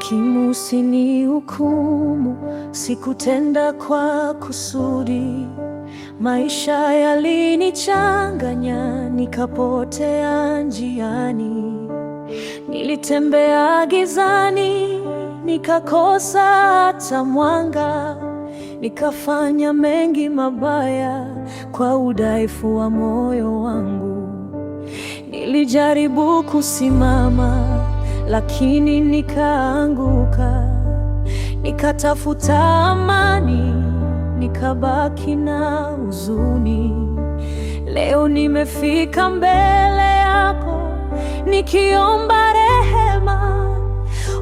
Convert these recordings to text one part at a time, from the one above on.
Hakimu, usinihukumu, sikutenda kwa kusudi. Maisha yalinichanganya, nikapotea njiani. Nilitembea gizani, nikakosa hata mwanga. Nikafanya mengi mabaya kwa udhaifu wa moyo wangu. Nilijaribu kusimama, lakini nikaanguka. Nikatafuta amani, nikabaki na huzuni. Leo nimefika mbele yako, nikiomba rehema.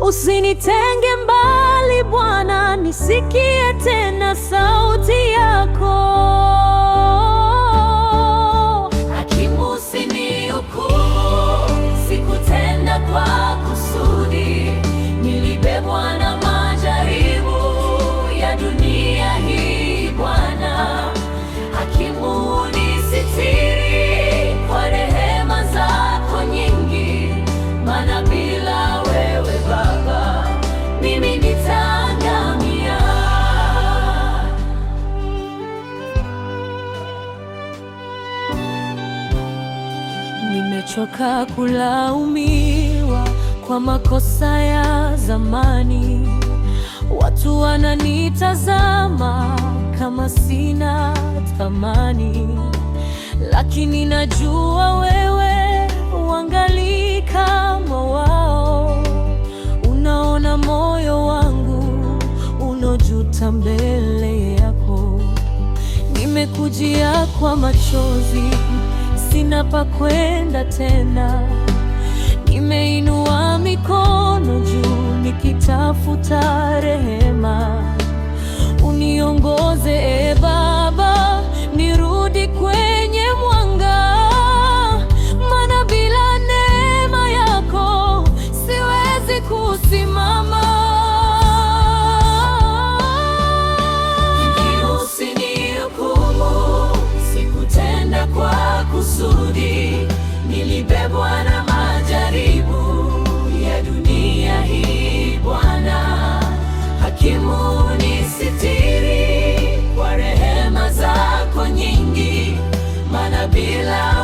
Usinitenge mbali Bwana, nisikie tena sauti yako. Hakimu, usinihukumu, sikutenda kwa kusudi. Nilibebwa na majaribu ya dunia hii Bwana. Hakimu, unisitiri kwa rehema zako nyingi, maana bila wewe Baba mimi nitaangamia. Nimechoka kulaumiwa kwa makosa ya zamani. Watu wananitazama kama sina thamani, lakini najua wewe uangalii kama wao. Unaona moyo wangu unojuta mbele yako. Nimekujia kwa machozi, sina pa kwenda tena. Nimeinua mikono juu nikitafuta rehema. Uniongoze e Baba, nirudi kwenye mwanga, maana bila neema yako siwezi kusimama. Usinihukumu, sikutenda kwa kusudi. Nilibebwa na majaribu ya dunia hii Bwana. Hakimu, unisitiri kwa rehema zako nyingi, maana bila